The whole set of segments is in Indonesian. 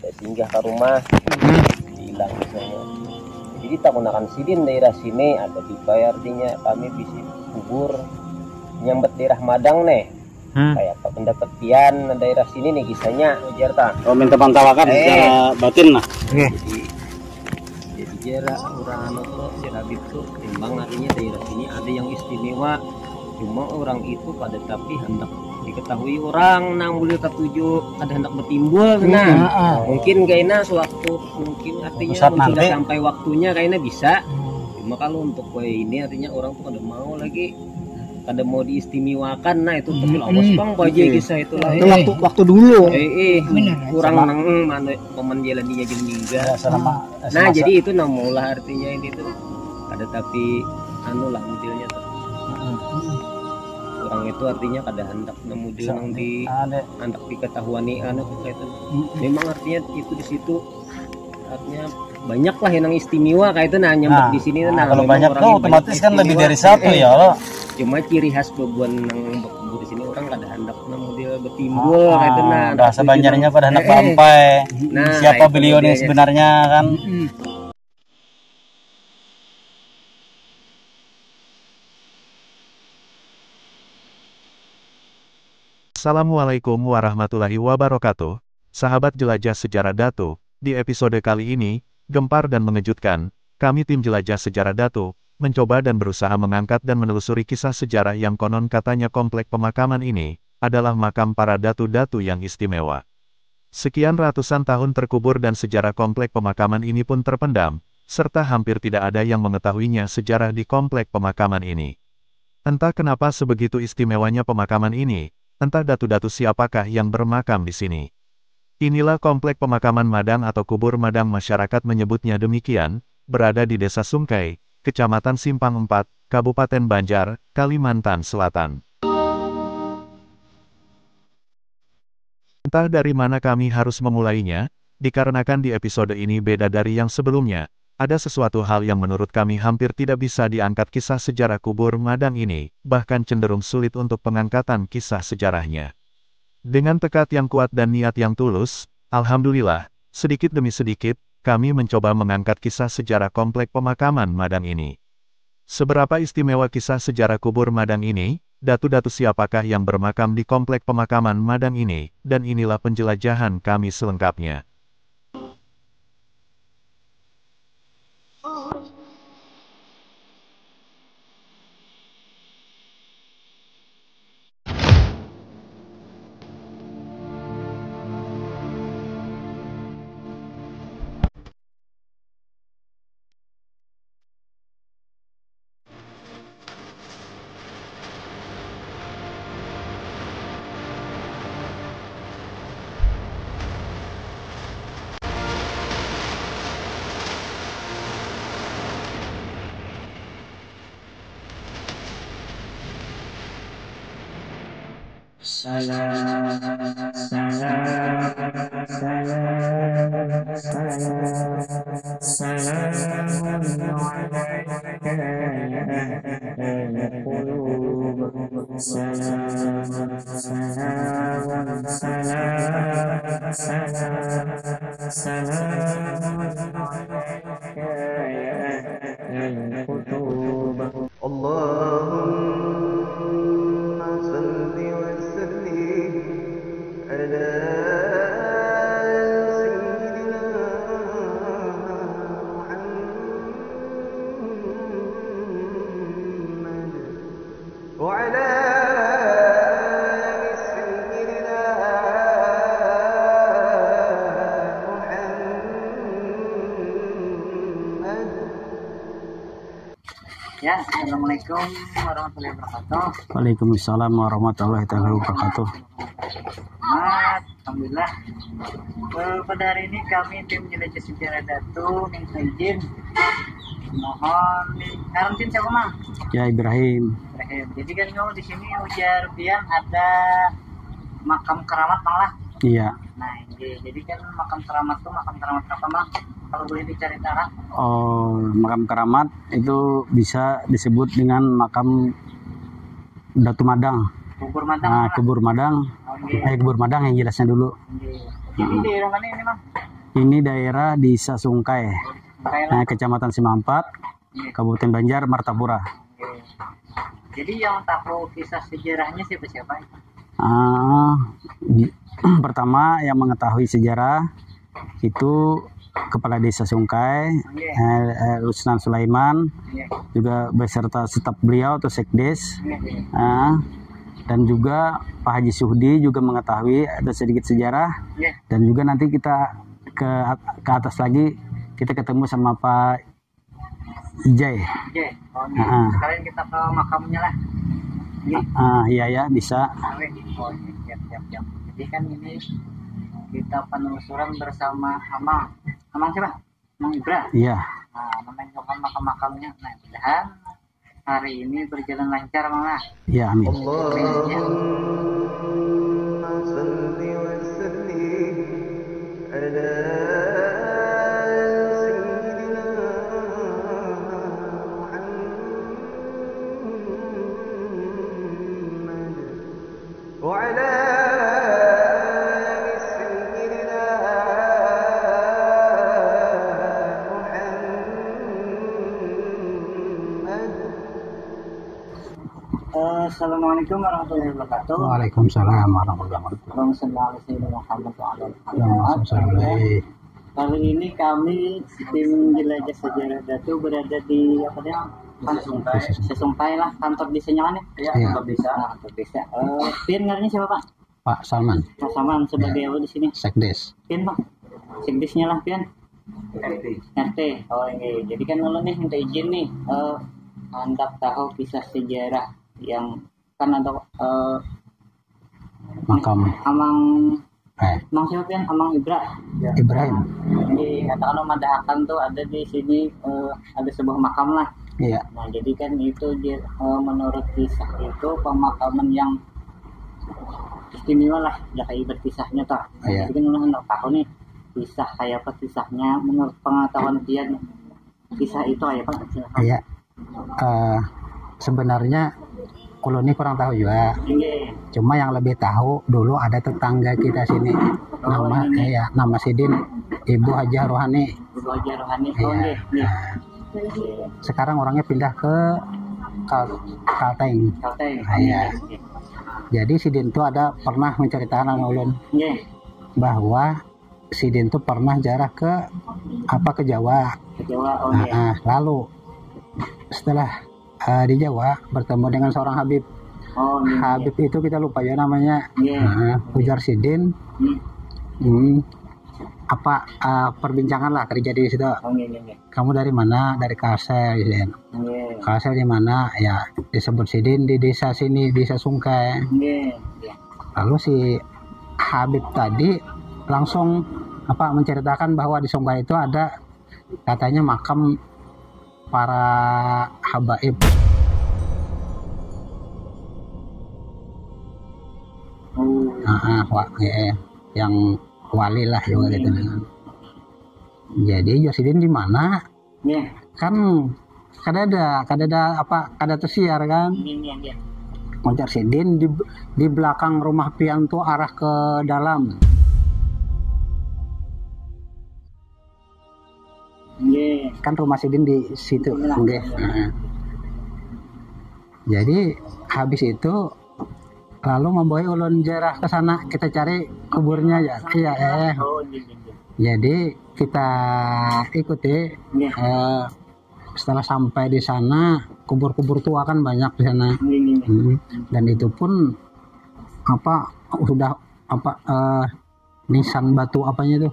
saya singgah ke rumah, hilang misalnya. Jadi tak gunakan sidin daerah sini ada dibayar artinya kami bisa kubur nyambet daerah Madang nih. Kayak apa pendapat pian daerah sini nih kisahnya ujar tak. Oh minta pantawakan secara batin lah. Jadi jarak orang anu tuh Habib tuh timbang artinya daerah sini ada yang istimewa. Cuma orang itu pada tapi hendak diketahui orang nang boleh ketujuh ada hendak bertimbul mungkin kayaknya sewaktu mungkin artinya sudah sampai waktunya kayaknya bisa. Cuma kalau untuk kue ini artinya orang tuh kada mau lagi kada mau diistimewakan. Nah itu tapi awas bang baju kisah itulah itu waktu dulu kurang nang mana paman jalan dia jadi meninggal. Nah jadi itu namulah artinya ini tuh ada tapi anu lah modelnya tuh orang itu artinya kada hendak model nang di hendak diketahuani anu kayak itu memang artinya itu di situ artinya banyak lah yang istimewa kayak itu nyambut di sini kalau banyak tuh otomatis kan lebih dari satu ya lo. Cuma ciri khas bebuan nang di sini orang kada hendak model betimbul kayak itu bahasa Banjarnya pada hendak sampai siapa beliau yang sebenarnya kan. Assalamualaikum warahmatullahi wabarakatuh, sahabat jelajah sejarah Datu. Di episode kali ini, gempar dan mengejutkan, kami tim jelajah sejarah Datu, mencoba dan berusaha mengangkat dan menelusuri kisah sejarah yang konon katanya komplek pemakaman ini, adalah makam para datu-datu yang istimewa. Sekian ratusan tahun terkubur dan sejarah komplek pemakaman ini pun terpendam, serta hampir tidak ada yang mengetahuinya sejarah di komplek pemakaman ini. Entah kenapa sebegitu istimewanya pemakaman ini, entah datu-datu siapakah yang bermakam di sini. Inilah komplek pemakaman Madang atau kubur Madang masyarakat menyebutnya demikian, berada di Desa Sungkai, Kecamatan Simpang 4, Kabupaten Banjar, Kalimantan Selatan. Entah dari mana kami harus memulainya, dikarenakan di episode ini beda dari yang sebelumnya, ada sesuatu hal yang menurut kami hampir tidak bisa diangkat kisah sejarah kubur Madang ini, bahkan cenderung sulit untuk pengangkatan kisah sejarahnya. Dengan tekad yang kuat dan niat yang tulus, alhamdulillah, sedikit demi sedikit, kami mencoba mengangkat kisah sejarah komplek pemakaman Madang ini. Seberapa istimewa kisah sejarah kubur Madang ini, datu-datu siapakah yang bermakam di komplek pemakaman Madang ini, dan inilah penjelajahan kami selengkapnya. Ya, assalamualaikum warahmatullahi wabarakatuh. Waalaikumsalam warahmatullahi wabarakatuh. Alhamdulillah. Pada hari ini kami tim jelajah sejarah Datu minta izin. Mohon karantin siapa mang? Ya Ibrahim. Jadi kan kamu di sini ujar biang ada makam keramat mang lah. Iya. Nah, jadi kan makam keramat apa mang? Kalau boleh diceritakan. Oh, makam keramat itu bisa disebut dengan makam Datu Madang. Kubur Madang. Nah, kubur Madang. Kubur Madang yang jelasnya dulu. Jadi di daerah mana ini, Mang? Ini daerah di Sasungkai, Kecamatan Simampat, Kabupaten Banjar, Martapura. Jadi yang tahu kisah sejarahnya siapa-siapa? Pertama yang mengetahui sejarah itu Kepala Desa Sungkai, Rusnan Sulaiman, juga beserta staf beliau atau Sekdes, dan juga Pak Haji Suhdi juga mengetahui ada sedikit sejarah, dan juga nanti kita ke atas lagi kita ketemu sama Pak Jai. Sekarang kita ke makamnya lah. Iya ya, bisa. Siap. Jadi kan ini kita penelusuran bersama Amang siapa? Amang Ibra. Iya. Nah, menunjukkan makam-makamnya. Nah, mudah-mudahan hari ini berjalan lancar, Mang. Iya, amin. Assalamualaikum warahmatullahi wabarakatuh. Waalaikumsalam warahmatullahi wabarakatuh. Kali ini kami tim jelajah sejarah Datu berada di apa dia? Sesungkai lah, kantor desanya kan ya? Iya. Kantor desa. Kantor desa. Pin ngarannya siapa, Pak? Pak Salman. Pak Salman sebagai apa di sini? Sekdes. Pin, Pak. Sekdesnya lah, Pin. RT. Oh, ini. Jadi kan lo nih minta izin nih, hendak tahu kisah sejarah yang kan ada Makam Mang siapa Pian? Amang Ibra. Ibrahim. Jadi katakan Madahakan tuh ada di sini ada sebuah makam lah. Iya. Nah jadi kan itu dia, menurut kisah itu pemakaman yang istimewa lah, ya kayak berkisahnya toh. Iya. Jadi kan udah hendak tahu nih kisah kayak apa kisahnya menurut pengetahuan Pian. Kisah itu kayak apa? Iya. Sebenarnya koloni kurang tahu juga. Cuma yang lebih tahu dulu ada tetangga kita sini. Nama Sidin Ibu Hajah Rohani. Ibu Hajah Rohani. Iya. Sekarang orangnya pindah ke Kalteng. Iya. Jadi Sidin itu ada pernah menceritakan ulun bahwa Sidin itu pernah jarah ke Jawa. Lalu setelah di Jawa bertemu dengan seorang Habib. Habib itu kita lupa ya namanya. Ujar Sidin. Perbincangan lah terjadi di situ. Kamu dari mana? Dari Kalsel. Kalsel di mana? Ya disebut Sidin di desa sini, desa Sungkai. Lalu si Habib tadi langsung menceritakan bahwa di Sungkai itu ada katanya makam para habaib. Yang wali lah juga gitu. Jadi Josidin di mana? Kan kada tersiar kan? Josidin di belakang rumah Pian tuh arah ke dalam. Kan rumah Sidin di situ. Jadi habis itu lalu membawa ulun jarah ke sana, kita cari kuburnya ya. Jadi kita ikuti. Setelah sampai di sana, kubur-kubur tua kan banyak di sana. Dan itu pun nisan batu apanya itu?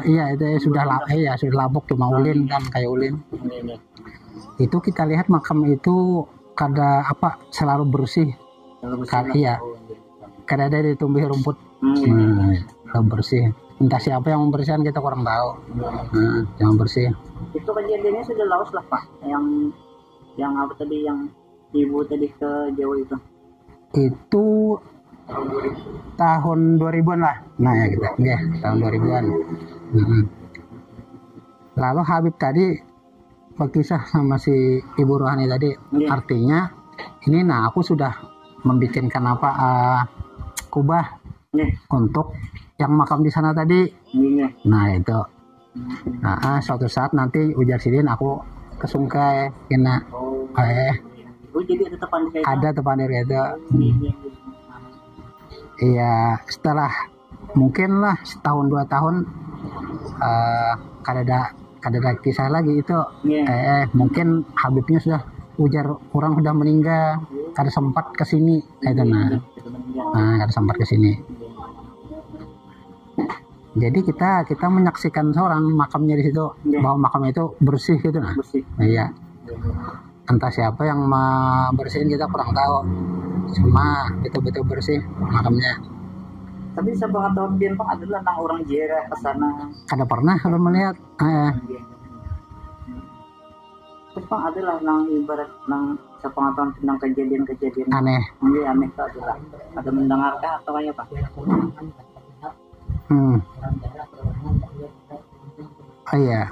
Iya itu sudah labuk cuma ulin kan kayak ulin. Itu kita lihat makam itu selalu bersih. Kada ada ditumbuhi rumput. Bersih. Entah siapa yang membersihkan kita kurang tahu. Yang bersih. Itu kejadiannya sudah lawas lah Pak. Yang apa tadi yang ibu tadi ke Jawa itu? Itu tahun 2000-an lah. Nah ya kita, tahun 2000-an. Lalu Habib tadi berkisah sama si Ibu Rohani tadi. Artinya ini aku sudah membikinkan kubah untuk yang makam di sana tadi. Iya. Nah itu. Nah, suatu saat nanti ujar Sidin aku ke Sungkai kena. Oh. Oh jadi ada tepan kayak Ada tepan dari itu. Iya. Iya, setelah mungkin lah setahun 2 tahun kada ada kisah lagi itu. Iya. Mungkin Habibnya sudah ujar orang sudah meninggal, kada sempat ke sini itu nah. Nah, kada sempat ke sini. Jadi kita menyaksikan seorang makamnya di situ, bahwa makamnya itu bersih gitu nah. Bersih. Iya. Entah siapa yang bersihin kita kurang tahu. Cuma betul-betul bersih makamnya. Tapi sepengetahuan Bian Pak adalah nang orang Jera ke sana. Kada pernah kalau melihat. Terus Pak adalah nang ibarat nang sepengetahuan tentang kejadian-kejadian Aneh. Iya, aneh itu adalah ada mendengarkah atau kayak Pak? Oh iya.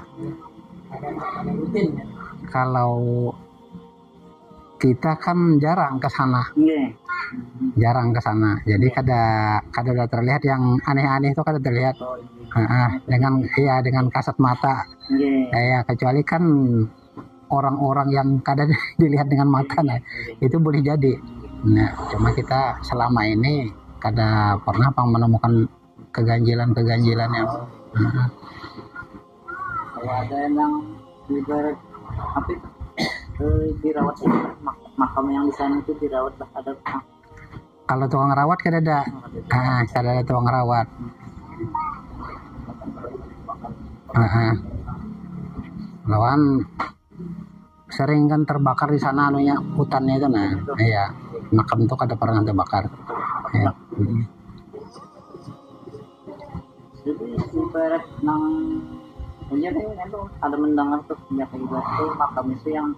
Kalau kita kan jarang ke sana. Iya. Jarang ke sana. Jadi kada ada terlihat yang aneh-aneh itu kada terlihat. Dengan kasat mata. Iya. Kecuali kan orang-orang yang kada dilihat dengan mata nah, itu boleh jadi. Nah, cuma kita selama ini kada pernah menemukan keganjilan-keganjilan yang Kalau ada yang ibarat apa itu dirawat makam yang di sana itu dirawat lah ada. Kalau tukang rawat kada ada. Kada ada tukang rawat. Lawan sering kan terbakar di sana anunya hutannya itu nah. Iya, makam itu kada pernah terbakar. Ya. Jadi ibarat nang jadi itu ada mendengar tuh ya kayak itu makam itu yang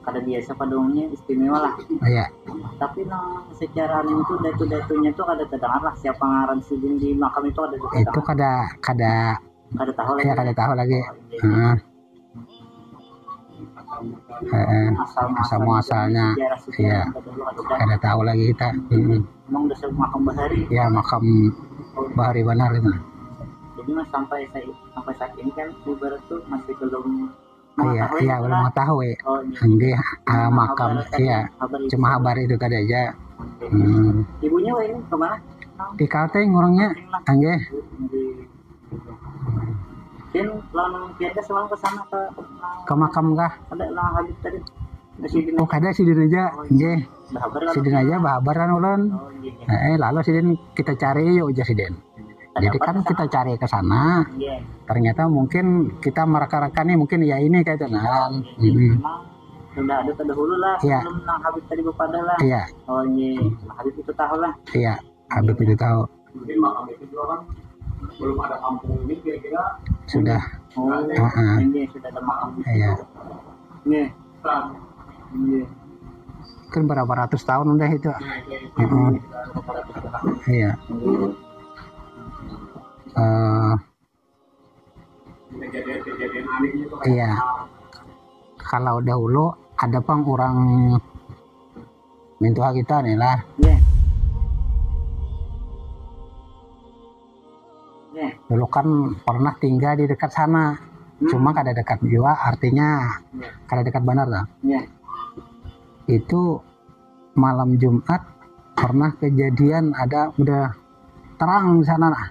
kada biasa pada umumnya istimewa lah. Iya. Tapi nang secara anu itu datu-datunya tuh kada terdengar lah siapa ngaran Sidin di makam itu ada Itu kada tahu lagi. ya kada tahu lagi. Asal muasalnya ya kada tahu lagi kita. Emang udah makam Bahari. Ya makam Bahari benar itu. Jadi mas sampai saat ini kan ibarat tuh masih belum iya belum mengetahui. Makam iya cuma kabar itu tadi aja. Ibunya wah ini kemana? Di Kalteng orangnya nggih. Kan lawan Pianda selalu ke sana Ke makam kah? ada lang Habib tadi. Oh kada Sidin aja nggih. Sidin aja bahabaran ulun. Lalu Sidin kita cari yuk aja Sidin. Jadi kan kita cari ke sana. Ternyata mungkin kita mereka-reka nih mungkin ya ini kayak itu nah. Sudah ada terdahulu lah sebelum nang Habib tadi berpada lah. Iya. Oh iya, Habib itu tahu lah. Iya, Habib itu tahu. Mungkin makam itu juga kan belum ada kampung ini kira-kira Sudah. Ini sudah ada makam. Iya. Iya. Iya. Kan berapa ratus tahun udah itu. Iya. Kejadian-kejadian aneh itu kan. Iya. Kalau dahulu ada pang orang mintua kita nih lah. Dulu kan pernah tinggal di dekat sana. Cuma kada dekat juga artinya kada dekat benar lah. Itu malam Jumat pernah kejadian ada udah terang di sana lah.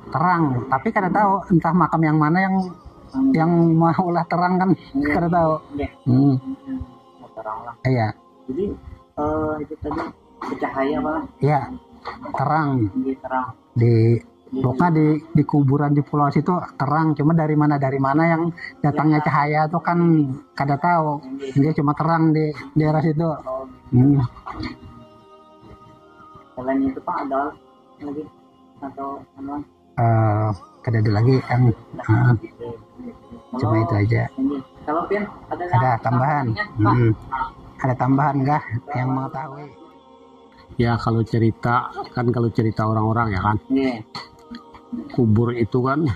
Terang, tapi kada tahu entah makam yang mana yang maulah terang kan kada tahu. Terang lah. Iya. Jadi itu tadi bercahaya apa? Iya. Terang. Terang. Pokoknya di kuburan di pulau situ terang, cuma dari mana yang datangnya cahaya itu kan kada tahu. Dia cuma terang di daerah situ. Selain itu Pak ada lagi atau apa? Kada ada lagi yang cuma itu aja. Kalau Pian ada tambahan. Ada tambahan kah yang mengetahui? Ya kalau cerita orang-orang ya kan. Kubur itu kan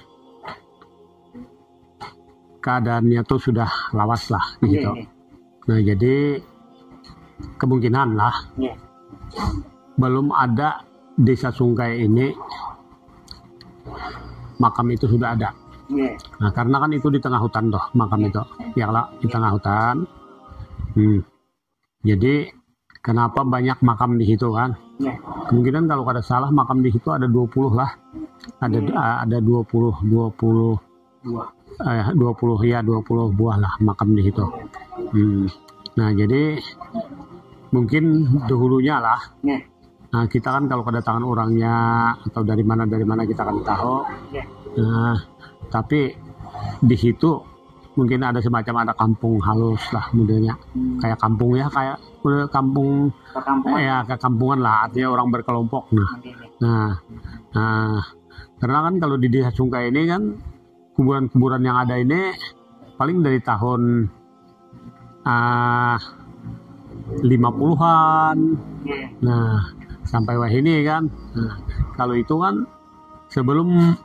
keadaannya tuh sudah lawas lah gitu. Nah jadi kemungkinan lah Iya. belum ada desa Sungkai ini makam itu sudah ada. Iya. Nah, karena kan itu di tengah hutan tuh makam itu, ya lah di tengah hutan. Jadi kenapa banyak makam di situ kan? Iya. Kemungkinan kalau kada salah makam di situ ada 20 lah. Ada 20 buah lah makam di situ. Nah, jadi mungkin dahulunya lah. Iya. Nah, kita kan kalau kedatangan orangnya atau dari mana kita akan tahu. Iya. Nah, tapi di situ mungkin ada semacam ada kampung halus lah modelnya. Kayak kampung ya, kayak model kampung Perkampungan. ya kekampungan lah, artinya orang berkelompok. Nah, karena kan kalau di desa Sungkai ini kan kuburan-kuburan yang ada ini paling dari tahun 50-an. Iya. Nah, sampai wah ini kan. Nah, kalau itu kan sebelum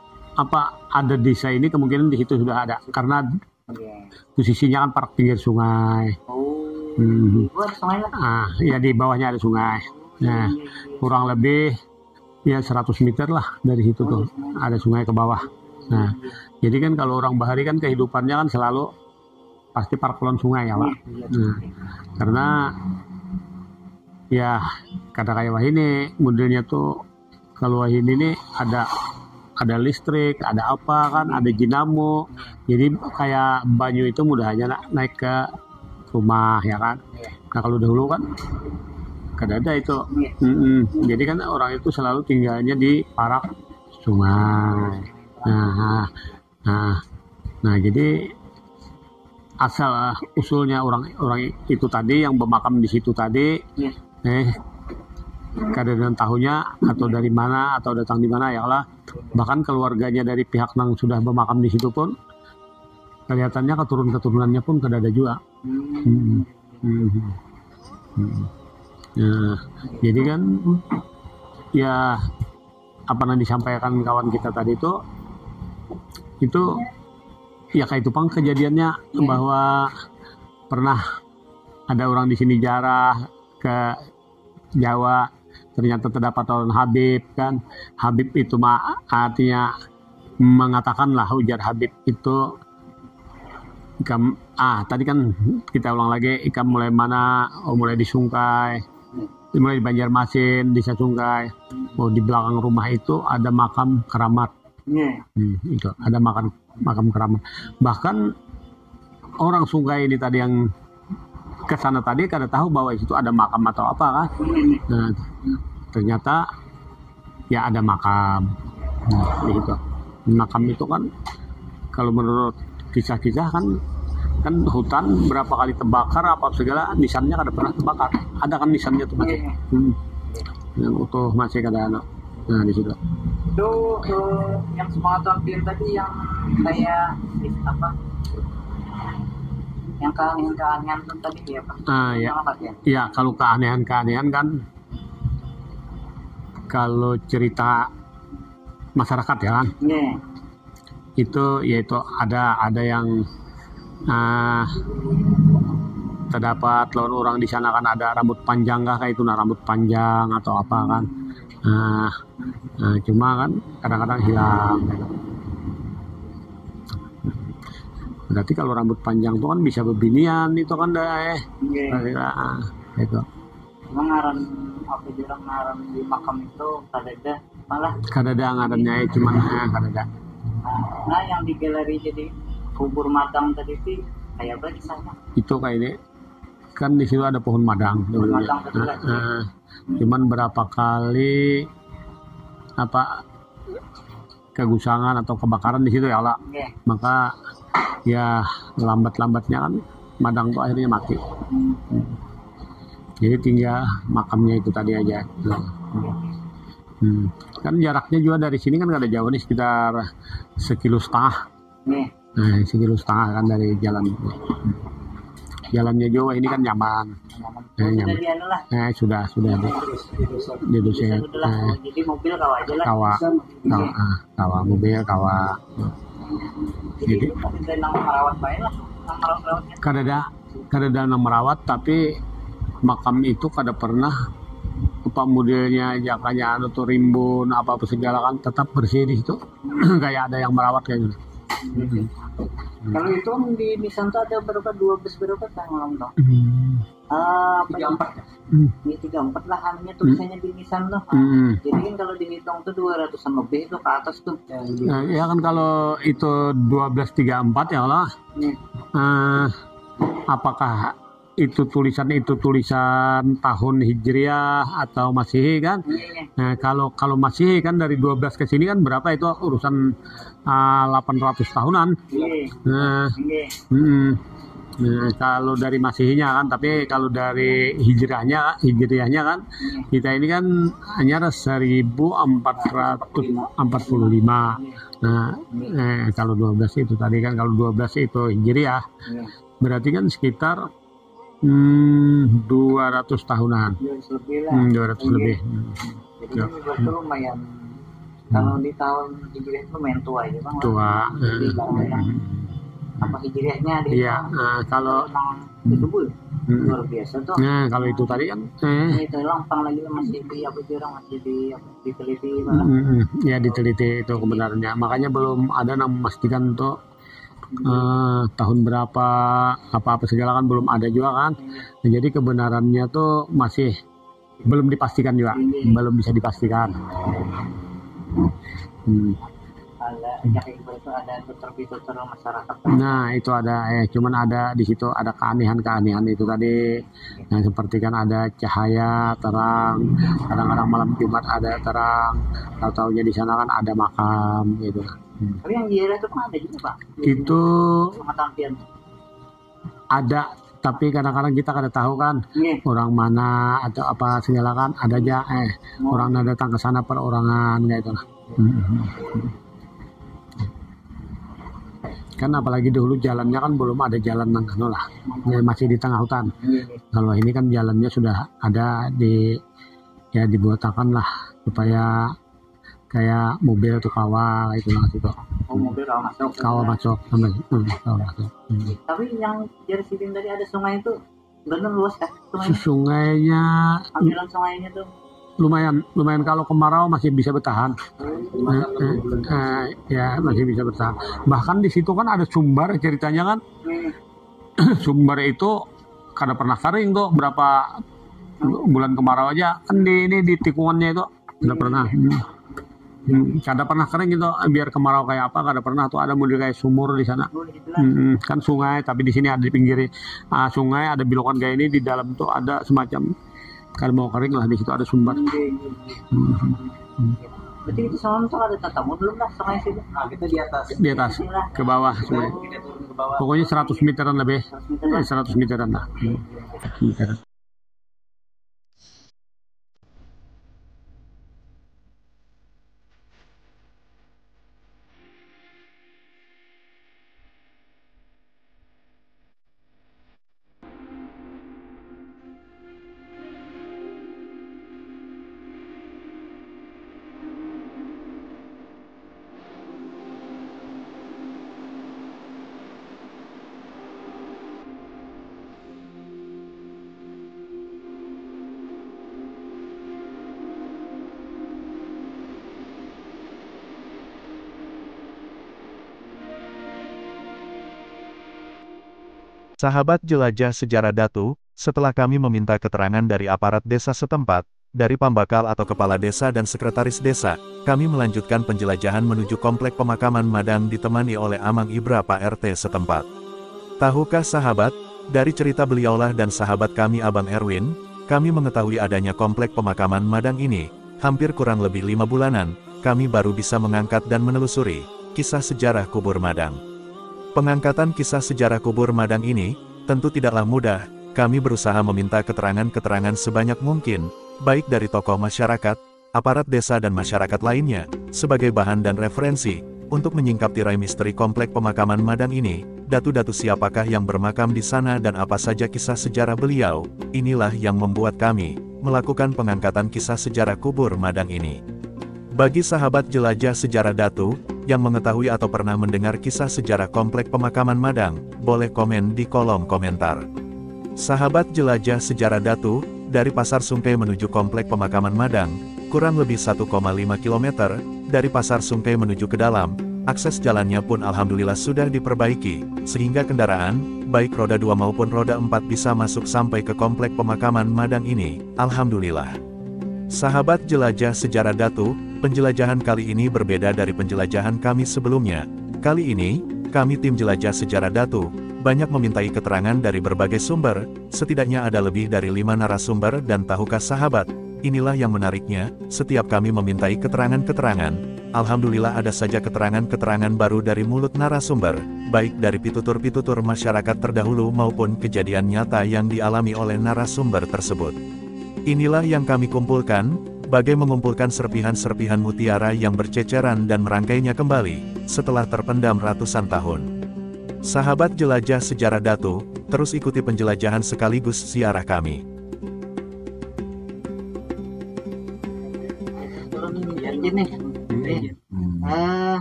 ada desa ini kemungkinan di situ sudah ada karena Iya. posisinya kan park pinggir sungai. Itu ada sungai lah. Ya di bawahnya ada sungai. Nah, kurang lebih ya 100 meter lah dari situ tuh ada sungai ke bawah. Nah, jadi kan kalau orang bahari kan kehidupannya kan selalu pasti parkelon sungai ya Pak. Nah, karena ya kata kayak wah ini modelnya tuh kalau wah ini nih ada listrik, ada apa kan, ada dinamo. Jadi kayak banyu itu mudahnya naik ke rumah ya kan. Nah, kalau dahulu kan kada ada itu. Jadi kan orang itu selalu tinggalnya di parak sungai. Nah, jadi asal usulnya orang itu tadi yang bermakam di situ tadi, kadang tahunya atau dari mana atau datang di mana ya Allah. Bahkan keluarganya dari pihak yang sudah bermakam di situ pun kelihatannya keturunannya pun kada ada juga. Nah, jadi kan ya apa yang disampaikan kawan kita tadi itu ya kayak itu pang kejadiannya bahwa pernah ada orang di sini jarah ke Jawa, ternyata terdapat orang Habib kan. Habib itu artinya mengatakan lah, ujar Habib itu tadi kan kita ulang lagi, ikam mulai mana? Mulai di Sungkai, mulai di Banjarmasin, di Sungkai. Di belakang rumah itu ada makam keramat. Itu ada makam keramat. Bahkan orang Sungkai ini tadi yang ke sana tadi kada tahu bahwa itu ada makam atau apa kan. Nah, ternyata ya ada makam. Di situ. Makam itu kan kalau menurut kisah-kisah kan hutan berapa kali terbakar apa segala, nisannya kada pernah terbakar. Ada kan nisannya tuh masih. Yang utuh masih kada ada. Nah, di situ. Itu yang semangat vampir tadi yang kayak apa? Yang keanehan itu tadi ya Pak? Ya. Ya, kalau keanehan kan kalau cerita masyarakat ya kan. Itu yaitu ada yang terdapat lawan orang di sana kan ada rambut panjang kayak itu rambut panjang atau apa kan. Cuma kan kadang-kadang hilang. Berarti kalau rambut panjang itu kan bisa bebinian itu kan itu. Emang ngaran di makam itu kada ada malah. Kada ada ngarannya cuma kada ada. Nah, yang di galeri jadi kubur madang tadi itu kayak apa kisahnya? Itu kayak ini kan di situ ada pohon madang. Cuman berapa kali kegusangan atau kebakaran di situ ya Allah. Maka ya lambat-lambatnya kan madang tuh akhirnya mati. Jadi tinggal makamnya itu tadi aja. Kan jaraknya juga dari sini kan ada jauh nih, sekitar 1,5 kilo. Nah, 1,5 kilo kan dari jalan. Jalannya jauh, ini kan nyaman. Nyaman. Sudah di dosen. Jadi mobil kawa aja lah. Kawa mobil kawa. Jadi nang merawat baik lah, nang merawatnya. Kada ada nang merawat, tapi makam itu kada pernah apa modelnya jakanya anu tuh rimbun apa segala kan tetap bersih di situ. Kayak ada yang merawat kayak gitu. Kalau itu kan di Nisan tuh ada berapa 12 berapa kan malam tuh? Apa 34. Di 34 lah hanya tulisannya di Nisan tuh. Jadi kan kalau dihitung tuh 200-an lebih itu ke atas tuh. Ya kan kalau itu 1234 ya Allah. Apakah itu tulisan tahun Hijriah atau Masehi kan? Nah, kalau Masehi kan dari 12 ke sini kan berapa itu urusan 800 tahunan. Nah, kalau dari Masehinya kan, tapi kalau dari Hijriahnya kan kita ini kan hanya 1445. Nah, kalau 12 itu tadi kan kalau 12 itu Hijriah. Berarti kan sekitar 200 tahunan. 200 lebih. Jadi kan itu lumayan. Kalau di tahun Hijriah itu lumayan tua ya Bang. Tua. Jadi apa Hijriahnya di kalau itu luar biasa tuh. Nah, kalau itu tadi kan itu lampang lagi masih diteliti. Ya diteliti itu kebenarannya. Makanya belum ada yang memastikan tuh tahun berapa apa segala kan belum ada juga kan. Nah, jadi kebenarannya tuh masih belum dipastikan juga, belum bisa dipastikan. Ada tutur masyarakat. Nah itu ada cuman ada di situ ada keanehan itu tadi. Nah seperti kan ada cahaya terang, kadang-kadang malam Jumat ada terang, tahu-taunya di sana kan ada makam gitu. Tapi yang di daerah itu kan ada juga Pak. Itu Pengampian. Ada, tapi kadang-kadang kita kada tahu kan orang mana atau apa segala kan ada aja orang datang ke sana perorangan gitu lah. Kan apalagi dulu jalannya kan belum ada jalan lah, masih di tengah hutan. Kalau ini kan jalannya sudah ada dibuatakan lah supaya kayak mobil atau kawah itu lah gitu. Mobil masuk. Kawah masuk. Tapi yang dari sini tadi ada sungai itu benar luas kan sungainya? Sungainya. Aliran sungainya tuh. Lumayan kalau kemarau masih bisa bertahan. Ya masih bisa bertahan. Bahkan di situ kan ada sumber ceritanya kan. Sumber itu kada pernah kering tuh berapa bulan kemarau aja kan di tikungannya itu kada pernah. Kada pernah kering itu biar kemarau kayak apa kada pernah tuh ada model kayak sumur di sana. Kan sungai tapi di sini ada di pinggir sungai ada bilokan kayak ini di dalam tuh ada semacam kalau mau kering lah di situ ada sumber. Berarti itu semalam tuh ada tatamu belum lah sungai situ? Kita di atas. Di atas ke bawah sungai. Pokoknya 100 meteran lebih. 100 meteran lah. Sahabat jelajah sejarah Datu, setelah kami meminta keterangan dari aparat desa setempat, dari pambakal atau kepala desa dan sekretaris desa, kami melanjutkan penjelajahan menuju komplek pemakaman Madang ditemani oleh Amang Ibra Pak RT setempat. Tahukah sahabat, dari cerita beliaulah dan sahabat kami Abang Erwin, kami mengetahui adanya komplek pemakaman Madang ini, hampir kurang lebih 5 bulanan, kami baru bisa mengangkat dan menelusuri kisah sejarah kubur Madang. Pengangkatan kisah sejarah kubur Madang ini, tentu tidaklah mudah, kami berusaha meminta keterangan-keterangan sebanyak mungkin, baik dari tokoh masyarakat, aparat desa dan masyarakat lainnya, sebagai bahan dan referensi, untuk menyingkap tirai misteri komplek pemakaman Madang ini, datu-datu siapakah yang bermakam di sana dan apa saja kisah sejarah beliau, inilah yang membuat kami, melakukan pengangkatan kisah sejarah kubur Madang ini. Bagi sahabat jelajah sejarah Datu, yang mengetahui atau pernah mendengar kisah sejarah komplek pemakaman Madang, boleh komen di kolom komentar. Sahabat jelajah sejarah Datu, dari Pasar Sungkai menuju Komplek Pemakaman Madang, kurang lebih 1,5 km, dari Pasar Sungkai menuju ke dalam, akses jalannya pun alhamdulillah sudah diperbaiki, sehingga kendaraan, baik roda 2 maupun roda 4 bisa masuk sampai ke Komplek Pemakaman Madang ini, alhamdulillah. Sahabat jelajah sejarah Datu, penjelajahan kali ini berbeda dari penjelajahan kami sebelumnya. Kali ini, kami tim jelajah sejarah Datu, banyak memintai keterangan dari berbagai sumber, setidaknya ada lebih dari 5 narasumber dan tahukah sahabat, inilah yang menariknya, setiap kami memintai keterangan-keterangan, alhamdulillah ada saja keterangan-keterangan baru dari mulut narasumber, baik dari pitutur-pitutur masyarakat terdahulu maupun kejadian nyata yang dialami oleh narasumber tersebut. Inilah yang kami kumpulkan, bagai mengumpulkan serpihan-serpihan mutiara yang berceceran dan merangkainya kembali, setelah terpendam ratusan tahun. Sahabat jelajah sejarah Datu, terus ikuti penjelajahan sekaligus ziarah kami.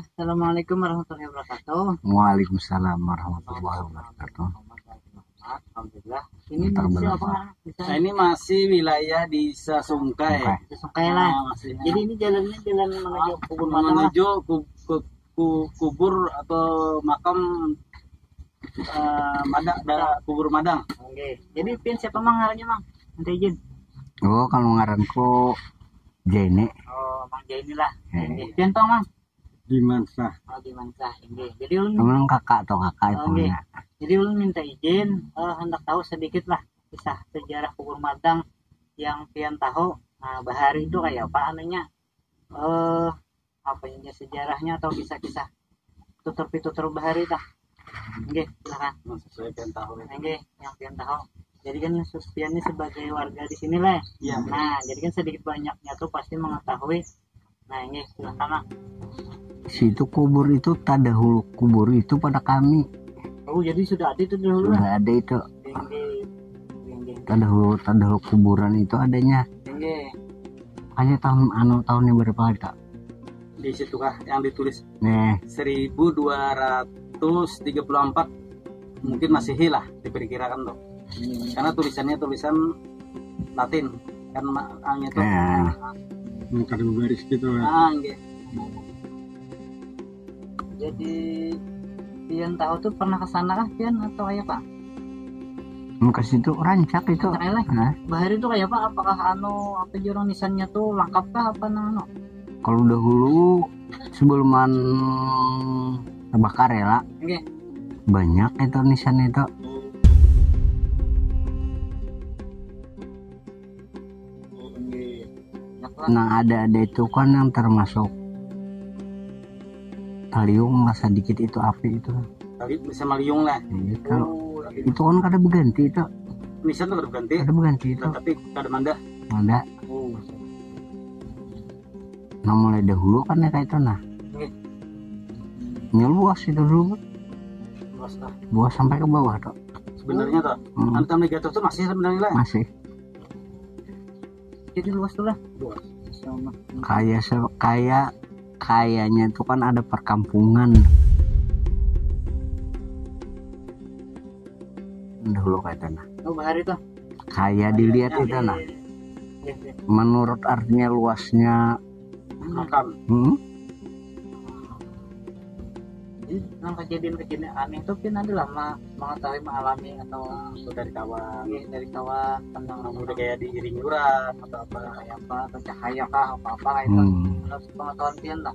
Assalamualaikum warahmatullahi wabarakatuh. Waalaikumsalam warahmatullahi wabarakatuh. Alhamdulillah. Ini apa? Nah, ini masih wilayah di Sungkai. Sungkai lah. Jadi ini jalannya jalan menuju kubur Madang. Menuju kubur atau makam kubur Madang. Oke. Jadi pin siapa mang ngarannya mang? Minta izin. Oh, kalau ngaranku Jene. Oh, Mang Jene lah. Pian tong mang. Dimansah. Oh, Dimansah. Jadi ulun Memang kakak atau kakak itu ya. Jadi ulun minta izin hendak tahu sedikit lah kisah sejarah kubur Madang yang pian tahu. Nah, bahari itu kayak apa anunya? Apa ini sejarahnya atau kisah-kisah tutur-pitutur bahari dah. Oke, silakan. Sesuai pian tahu. Oke, yang pian tahu. Jadi kan Suspian ini sebagai warga di sini lah. Ya. Nah, jadi kan sedikit banyaknya tuh pasti mengetahui. Nah, ini silakan. Situ kubur itu tadahulu kubur itu pada kami. Oh, jadi sudah ada itu dulu lah. Sudah ada itu. Tadahulu kuburan itu adanya. Hanya tahunnya berapa kak? Di situ kah yang ditulis? Nih. 1234 mungkin masih hilah diperkirakan tuh. Karena tulisannya tulisan Latin kan makanya tuh. Ada baris gitu kan. Jadi Pian tahu tuh pernah kesana kah Pian atau kayak Pak? Ke situ rancak itu. Bahari itu kayak apa? Apakah apa jurang nisannya tuh lengkap kah apa nano? Kalau dahulu sebelum terbakar ya lah. Banyak itu nisan itu. Nah ada itu kan yang termasuk Taliung lah sedikit itu api itu. Tali bisa maliung lah. Itu kan kada berganti itu. Nisan tuh berganti. Ada berganti itu. Tapi kada manda. Manda. Nah mulai dahulu kan ya kayak itu nah. Luas itu dulu. Luas sampai ke bawah tuh. Sebenarnya tuh. Antam negatif tuh masih sebenarnya lah. Masih. Jadi luas tuh lah. Kayaknya itu kan ada perkampungan dahulu kayak tanah. Oh bahari tuh. Kayak dilihat itu tanah. Menurut artinya luasnya makam. Jadi kejadian-kejadian aneh itu Pian adalah mengetahui mengalami atau dari kawan. Dari kawan tentang udah kayak diiring urat atau apa kayak apa atau cahaya kah apa itu. Terus pengetahuan Pian lah.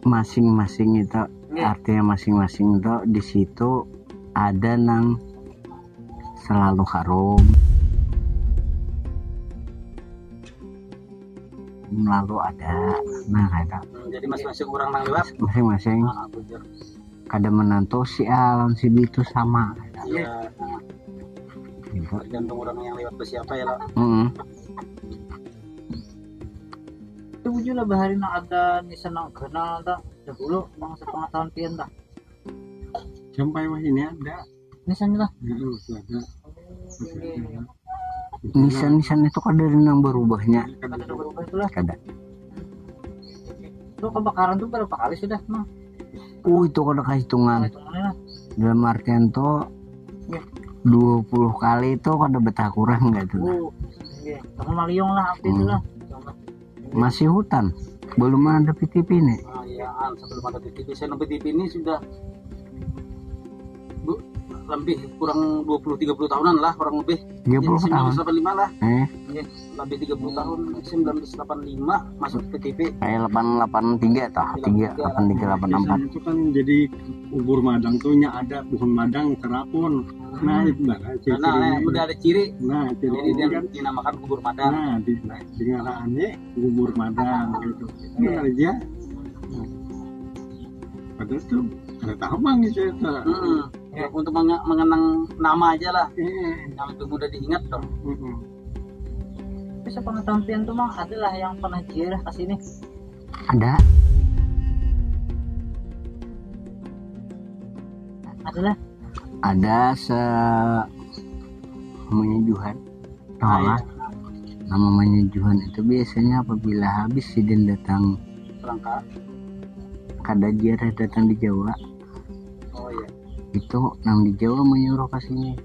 Masing-masing itu artinya masing-masing itu di situ ada nang selalu harum. Lalu ada kayak jadi masing-masing orang nang lewat masing-masing kadang menantu si alam si itu sama iya tergantung orang yang lewat ke siapa ya lah. Itu wujud lah bahari ada nisan nang kenal dah dahulu bang sepengetahuan Pian dah Sampai wah ini ada nisannya lah. Nisan-nisan itu kan dari yang berubahnya. Ada berubah itu lah. Ada. Itu kebakaran tuh berapa kali sudah mah? Itu kada kehitungan. Dalam artian tuh 20 kali itu kada betah kurang nggak tuh? Iya, kamu maliong lah waktu itu lah. Masih hutan, belum ada PTP nih. Nah, ya, sebelum ada PTP, saya PTP ini sudah lebih kurang 20-30 tahunan lah, kurang lebih 30 tahun. 1985 lah. Eh, Lebih 30 tahun, 1985 masuk PTP. kayak 883 toh, 383 itu kan jadi ubur madang tuh nya ada pohon madang terapun. Nah itu lah Karena udah ada ciri, Nah jadi ciri dia kan. dinamakan kubur madang. Nah di ngarahannya ubur madang gitu. Benar aja. Padahal tuh ada tampang gitu ya. Ya, untuk mengenang nama aja lah, yang itu mudah diingat dong. Tapi sepengetahuan pian tuh mah adalah yang pernah jirah ke sini. Ada. Adalah Ada menyejuhan. Tolak. Nama menyejuhan itu biasanya apabila habis sidin datang Perangkat. kada jarah datang di Jawa. Oh iya. Itu nang di Jawa menyuruh ke sini.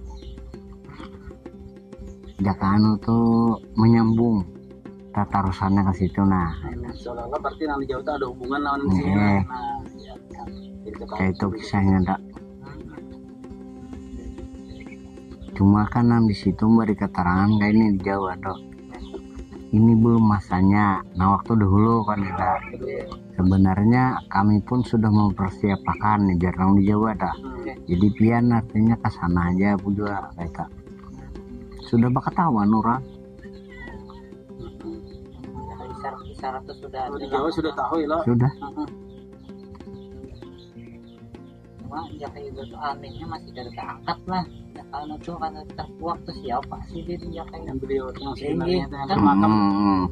Jakano tuh menyambung tatarusannya ke situ. Nah, Seolah-olah berarti nanti jauh itu ada hubungan lawan di sini. Eh. Nah, ya, kan. Jadi kayak itu kisahnya tak. Cuma kan nang di situ beri keterangan kayak ini di Jawa dok. Ini belum masanya. Nah waktu dahulu kan kita sebenarnya kami pun sudah mempersiapkan nih jarang di Jawa dah. Jadi pian artinya ke sana aja bu juga kayak sudah berketahuan orang. isyarat itu sudah Kalau di ada. Jawa sudah tahu ya loh. Sudah. Cuma ya kayak gitu anehnya masih dari keangkat lah. Ya kalau tuh karena terkuak tuh siapa sih dia ya kayak Yang beliau yang Tinggi. sebenarnya itu yang Kan termakam.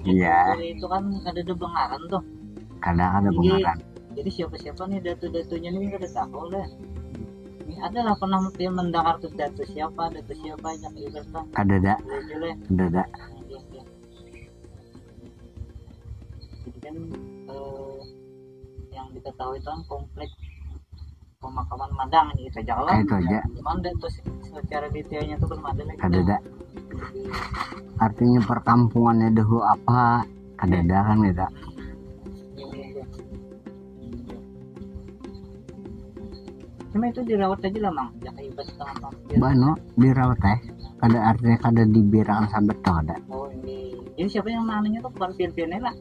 Iya. itu kan ada bengaran tuh. Kadang ada Tinggi. pengaran. Jadi siapa-siapa nih datu-datunya nih udah tahu lah. Ini adalah pernah dia mendengar tuh datu siapa ya kayak gitu. Kada dak. Jelek. Kada dak. Jadi kan yang diketahui itu kan komplek pemakaman Madang gitu aja kalau Kayak itu aja. cuman tuh secara detailnya tuh belum ada lagi. Kada dak. Artinya perkampungannya dahulu apa? Kada dak kan kita. Cuma itu dirawat aja lah mang, ya kayak ibarat setengah mampir. Bano dirawat Kada artinya kada dibirakan sampai toh ada. Oh ini, jadi siapa yang namanya tuh bukan pir-pirnya lah,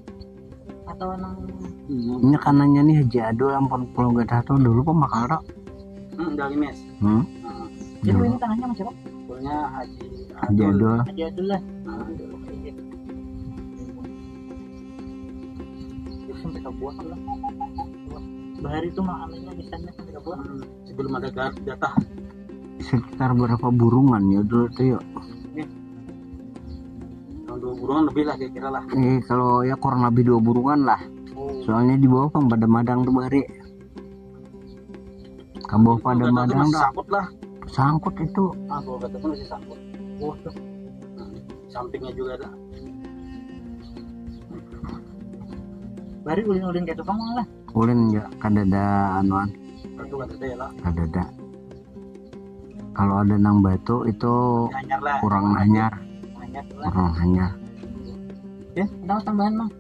atau nang Ini kanannya nih Haji Adul ampun pulau gak tahu dulu pemakal tok. Dari mes. jadi ini tangannya sama siapa? Punya Haji Haji Adul. Aja dulu lah. Jadi sampai ke buah lah. Bahari itu makanannya misalnya sampai ke buah. Sebelum ada jatah. Sekitar berapa burungan ya dulu tuh yuk. Yang 2 burungan lebih lah kira-kira lah. Kalau ya kurang lebih 2 burungan lah. Soalnya di bawah kan pada madang tuh bari. Ke bawah pada Itu madang masih dah. sangkut lah. Sangkut itu. Kalau kata pun masih sangkut. Oh tuh. Sampingnya juga ada. Bahari ulin-ulin kayak tukang lah. Ulin ya kada ada anuan. Itu kata saya lah. Kada ada. Kalau ada nang batu itu Hanyar lah. kurang hanyar. Banyak lah. Kurang hanyar. Ya, ada tambahan mang.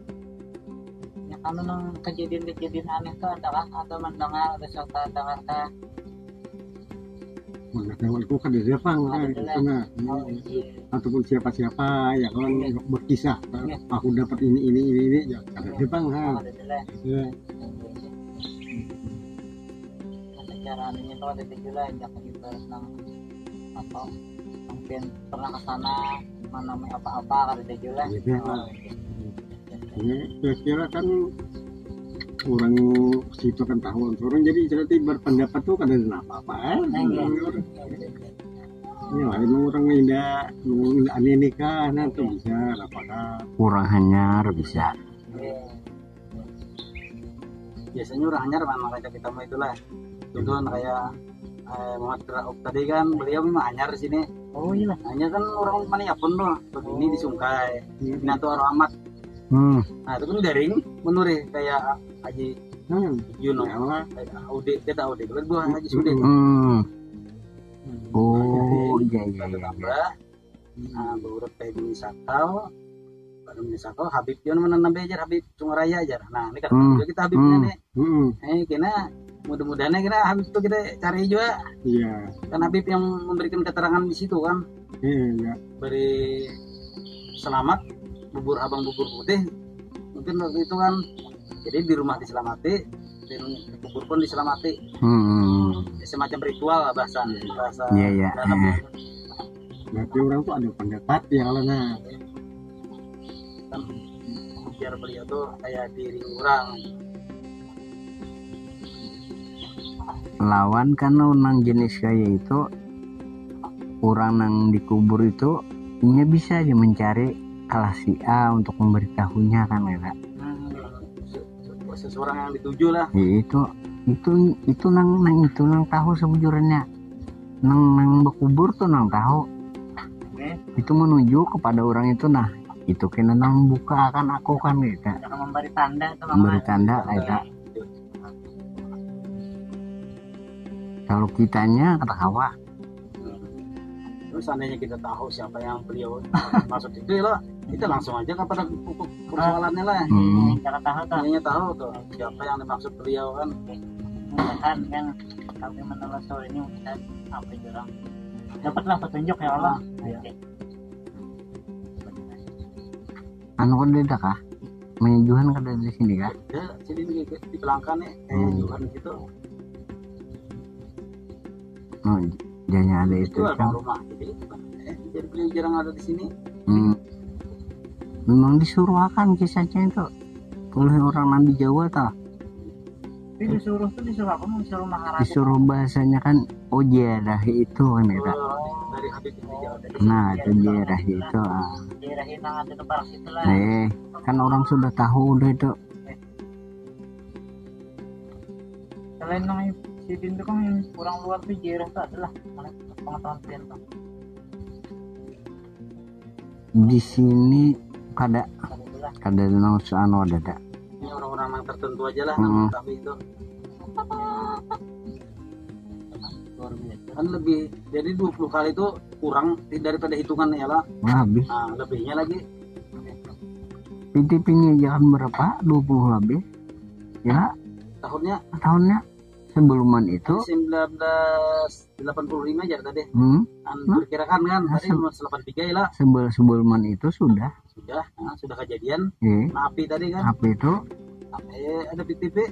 Yang anu nang kejadian-kejadian aneh tuh ada kah? Atau mendengar ada serta dengar kah? Mengetahui itu kan di Jepang lah di sana. Ataupun siapa-siapa ya kan berkisah. Aku dapat ini ya ada Jepang lah. Ada jelas. Ya. Secara anunya tuh ada juga yang ibarat nang apa? Mungkin pernah ke sana mana apa-apa ada jelas. Iya. Ini kira-kira kan orang situ kan tahu orang jadi cerita berpendapat tuh kada ada apa-apa ya lain orang tidak aneh nikah nah tuh bisa apakah Kurang hanyar bisa. Biasanya orang hanyar memang kayak kita mau itulah. Contoh kayak Muhammad Rauf tadi kan beliau memang hanyar di sini. Oh iya. Hanya kan orang mana ya pun loh. Begini di Sungkai. Ini tuh orang amat. Nah itu kan daring menurut kayak Haji Yuno, ya Allah kayak Aude, kita Aude, kan gua Haji Sude. Oh. Oh iya iya Batu iya. Tambah. Nah, beurut kayak di Sakau. Baru di Sakau Habib Yon menanam bejar Habib Sungaraya aja. Nah, ini kan juga kita Habibnya nih. Kena mudah-mudahan kira Habib itu kita cari juga. Iya. Kan Habib yang memberikan keterangan di situ kan. Iya. Beri selamat bubur abang bubur putih. Mungkin waktu itu kan. Jadi di rumah diselamati, dan bubur pun diselamati. Semacam ritual lah bahasa. Iya iya. Dalam Berarti orang tuh ada pendapat ya kalau nah. kan biar beliau tuh kayak diri orang. Lawan kan nang jenis kayak itu orang nang dikubur itu nya bisa aja mencari kalah si A untuk memberitahunya kan ya. Seseorang yang dituju lah. Ya, itu nang tahu sebujurnya nang berkubur tuh nang tahu itu menuju kepada orang itu. Nah itu kena nang buka kan aku kan gitu memberi tanda tuh memberi tanda kayak kalau kitanya kata kawa. Terus seandainya kita tahu siapa yang beliau maksud itu ya lah, kita langsung aja kepada persoalannya lah. cara tahu tuh Seandainya tahu tuh siapa yang dimaksud beliau kan. mudah-mudahan kan kami menelusuri ini mudah apa jurang dapatlah petunjuk ya Allah. Anu kan dia kah menjuhan kan dari sini kah? Ya, jadi di belakang nih kayak jualan gitu. Oh jadinya ada itu Itu kan. rumah jadi beliau jarang ada di sini. Memang disuruhkan kisahnya itu oleh orang Nabi Jawa tah. Tapi disuruh apa? Disuruh Maharaja. Disuruh bahasanya kan daerah itu kan ya. Dari Habib itu jauh dari Nah itu daerah itu. Daerah yang ada di barat itu lah. Kan orang sudah tahu udah itu. Selain yang si pintu kan yang kurang luar tuh daerah itu adalah pengetahuan kalian tuh. Di sini kada nang anu ada. ini orang-orang yang tertentu aja lah tapi itu luar biasa kan lebih jadi 20 kali itu kurang daripada hitungannya ya lah. Habis Nah, lebihnya lagi PTP-nya jangan berapa 20 lebih ya tahunnya sebelumnya itu 1985 aja tadi perkirakan kan tadi 83 ya lah sebelumnya itu sudah kejadian api tadi kan api itu ada PTP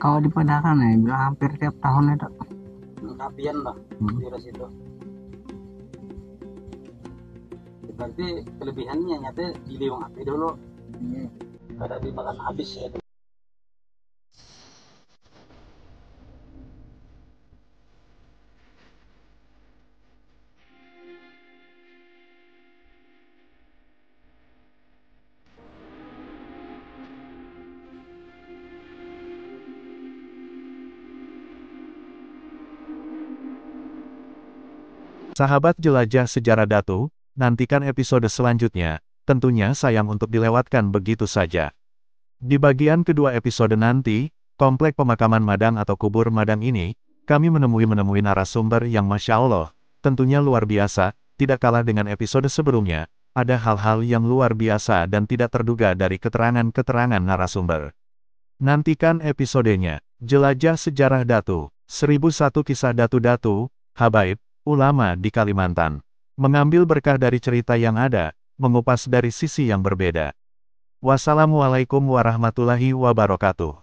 kalau dipadakan ya bilang hampir tiap tahun itu apian lah di situ berarti kelebihannya nyata di liung api dulu kada dimakan habis ya. Sahabat jelajah sejarah Datu, nantikan episode selanjutnya, tentunya sayang untuk dilewatkan begitu saja. Di bagian kedua episode nanti, komplek pemakaman Madang atau kubur Madang ini, kami menemui narasumber yang Masya Allah, tentunya luar biasa, tidak kalah dengan episode sebelumnya, ada hal-hal yang luar biasa dan tidak terduga dari keterangan-keterangan narasumber. Nantikan episodenya, Jelajah Sejarah Datu, 1001 Kisah Datu-Datu, Habaib, Ulama di Kalimantan. Mengambil berkah dari cerita yang ada, mengupas dari sisi yang berbeda. Wassalamualaikum warahmatullahi wabarakatuh.